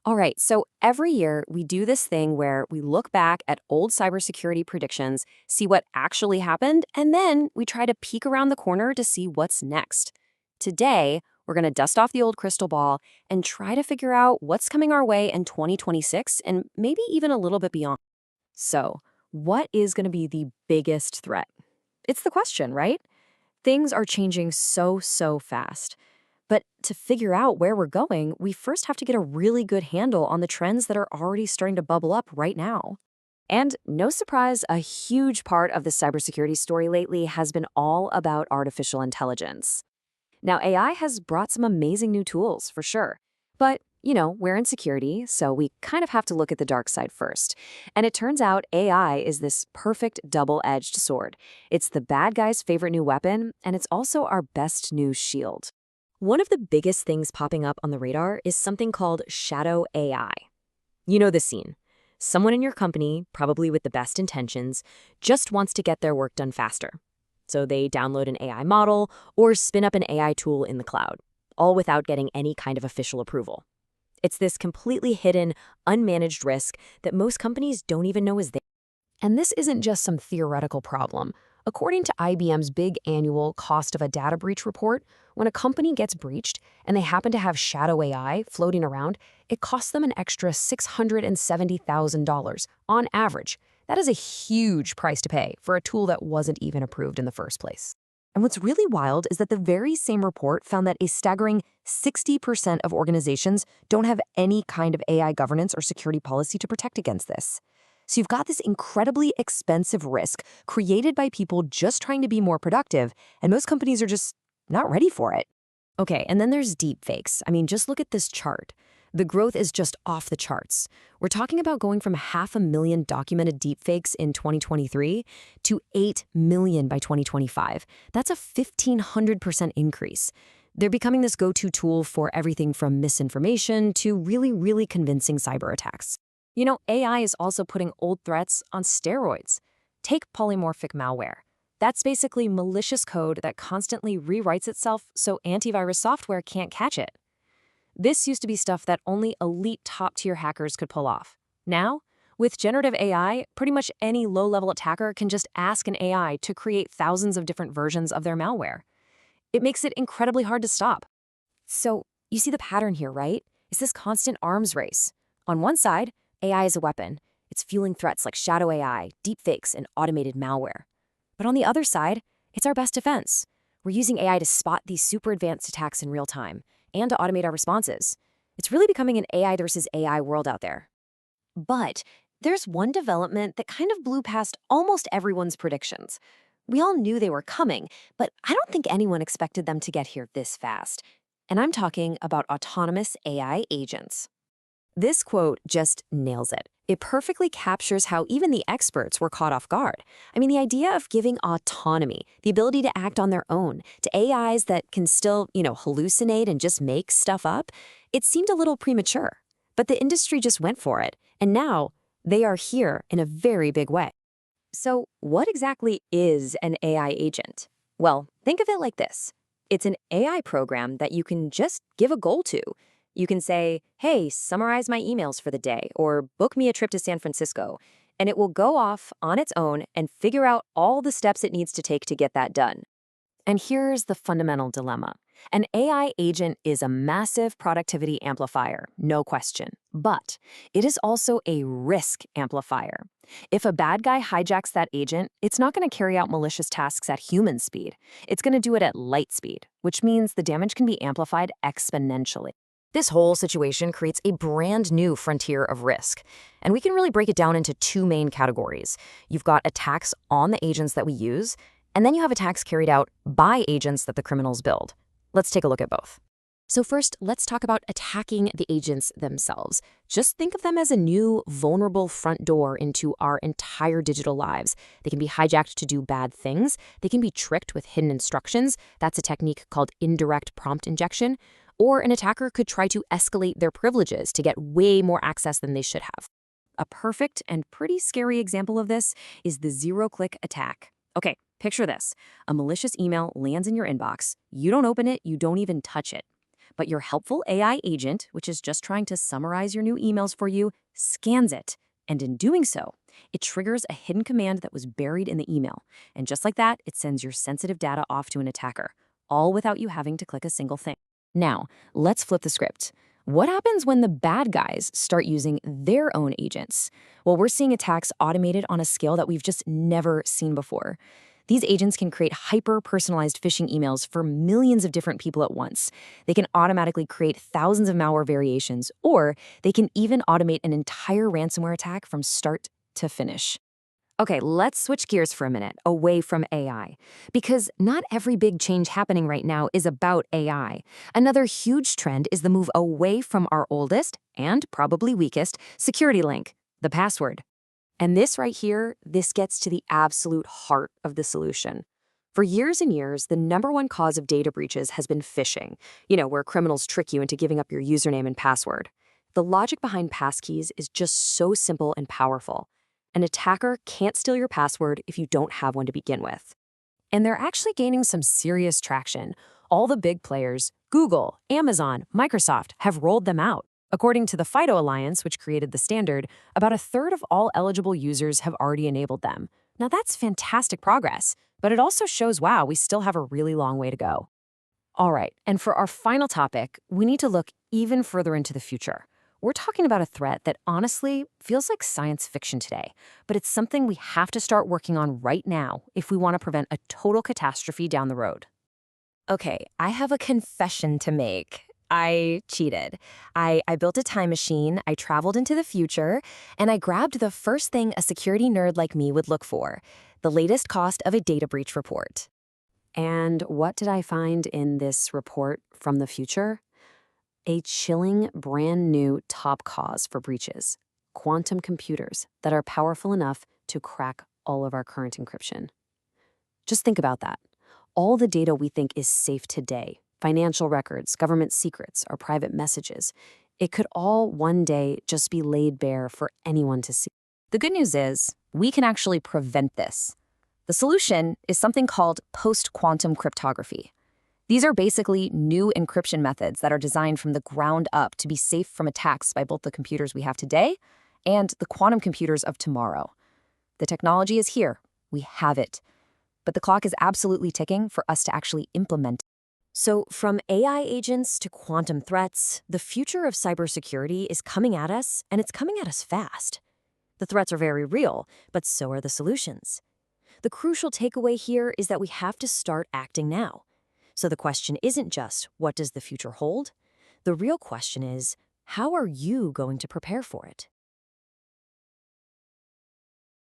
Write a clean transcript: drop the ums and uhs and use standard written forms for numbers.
All right, so every year we do this thing where we look back at old cybersecurity predictions, see what actually happened, and then we try to peek around the corner to see what's next. Today, we're going to dust off the old crystal ball and try to figure out what's coming our way in 2026 and maybe even a little bit beyond. So, what is going to be the biggest threat? It's the question, right? Things are changing so fast. But to figure out where we're going, we first have to get a really good handle on the trends that are already starting to bubble up right now. And no surprise, a huge part of the cybersecurity story lately has been all about artificial intelligence. Now, AI has brought some amazing new tools, for sure. But, we're in security, so we kind of have to look at the dark side first. And it turns out AI is this perfect double-edged sword. It's the bad guy's favorite new weapon, and it's also our best new shield. One of the biggest things popping up on the radar is something called shadow AI. You know the scene. Someone in your company, probably with the best intentions, just wants to get their work done faster. So they download an AI model or spin up an AI tool in the cloud, all without getting any kind of official approval. It's this completely hidden, unmanaged risk that most companies don't even know is there. And this isn't just some theoretical problem. According to IBM's big annual cost of a data breach report, when a company gets breached and they happen to have shadow AI floating around, it costs them an extra $670,000 on average. That is a huge price to pay for a tool that wasn't even approved in the first place. And what's really wild is that the very same report found that a staggering 60% of organizations don't have any kind of AI governance or security policy to protect against this. So you've got this incredibly expensive risk created by people just trying to be more productive, and most companies are just not ready for it. Okay, and then there's deepfakes. I mean, just look at this chart. The growth is just off the charts. We're talking about going from 500,000 documented deepfakes in 2023 to 8 million by 2025. That's a 1,500% increase. They're becoming this go-to tool for everything from misinformation to really convincing cyber attacks. AI is also putting old threats on steroids. Take polymorphic malware. That's basically malicious code that constantly rewrites itself so antivirus software can't catch it. This used to be stuff that only elite top-tier hackers could pull off. Now, with generative AI, pretty much any low-level attacker can just ask an AI to create thousands of different versions of their malware. It makes it incredibly hard to stop. So, you see the pattern here, right? It's this constant arms race. On one side, AI is a weapon. It's fueling threats like shadow AI, deepfakes, and automated malware. But on the other side, it's our best defense. We're using AI to spot these super advanced attacks in real time and to automate our responses. It's really becoming an AI versus AI world out there. But there's one development that kind of blew past almost everyone's predictions. We all knew they were coming, but I don't think anyone expected them to get here this fast. And I'm talking about autonomous AI agents. This quote just nails it. It perfectly captures how even the experts were caught off guard. I mean, the idea of giving autonomy, the ability to act on their own, to AIs that can still, hallucinate and just make stuff up, it seemed a little premature. But the industry just went for it, and now they are here in a very big way. So what exactly is an AI agent? Well, think of it like this. It's an AI program that you can just give a goal to. You can say, hey, summarize my emails for the day, or book me a trip to San Francisco, and it will go off on its own and figure out all the steps it needs to take to get that done. And here's the fundamental dilemma. An AI agent is a massive productivity amplifier, no question. But it is also a risk amplifier. If a bad guy hijacks that agent, it's not going to carry out malicious tasks at human speed. It's going to do it at light speed, which means the damage can be amplified exponentially. This whole situation creates a brand new frontier of risk. And we can really break it down into two main categories. You've got attacks on the agents that we use, and then you have attacks carried out by agents that the criminals build. Let's take a look at both. So first, let's talk about attacking the agents themselves. Just think of them as a new, vulnerable front door into our entire digital lives. They can be hijacked to do bad things. They can be tricked with hidden instructions. That's a technique called indirect prompt injection. Or an attacker could try to escalate their privileges to get way more access than they should have. A perfect and pretty scary example of this is the zero-click attack. Okay, picture this. A malicious email lands in your inbox. You don't open it, you don't even touch it. But your helpful AI agent, which is just trying to summarize your new emails for you, scans it. And in doing so, it triggers a hidden command that was buried in the email. And just like that, it sends your sensitive data off to an attacker, all without you having to click a single thing. Now, let's flip the script. What happens when the bad guys start using their own agents? Well, we're seeing attacks automated on a scale that we've just never seen before. These agents can create hyper-personalized phishing emails for millions of different people at once. They can automatically create thousands of malware variations, or they can even automate an entire ransomware attack from start to finish. Okay, let's switch gears for a minute, away from AI. Because not every big change happening right now is about AI. Another huge trend is the move away from our oldest, and probably weakest, security link, the password. And this right here, this gets to the absolute heart of the solution. For years and years, the #1 cause of data breaches has been phishing, where criminals trick you into giving up your username and password. The logic behind passkeys is just so simple and powerful. An attacker can't steal your password if you don't have one to begin with. And they're actually gaining some serious traction. All the big players, Google, Amazon, Microsoft, have rolled them out. According to the FIDO Alliance, which created the standard, about a third of all eligible users have already enabled them. Now that's fantastic progress, but it also shows, wow, we still have a really long way to go. All right, and for our final topic, we need to look even further into the future. We're talking about a threat that honestly feels like science fiction today, but it's something we have to start working on right now if we want to prevent a total catastrophe down the road. Okay, I have a confession to make. I cheated. I built a time machine, I traveled into the future, and I grabbed the first thing a security nerd like me would look for, the latest cost of a data breach report. And what did I find in this report from the future? A chilling, brand new top cause for breaches: quantum computers that are powerful enough to crack all of our current encryption. Just think about that. All the data we think is safe today, financial records, government secrets, our private messages, it could all one day just be laid bare for anyone to see. The good news is, we can actually prevent this. The solution is something called post-quantum cryptography. These are basically new encryption methods that are designed from the ground up to be safe from attacks by both the computers we have today and the quantum computers of tomorrow. The technology is here. We have it. But the clock is absolutely ticking for us to actually implement. So from AI agents to quantum threats, the future of cybersecurity is coming at us, and it's coming at us fast. The threats are very real, but so are the solutions. The crucial takeaway here is that we have to start acting now. So the question isn't just, what does the future hold? The real question is, how are you going to prepare for it?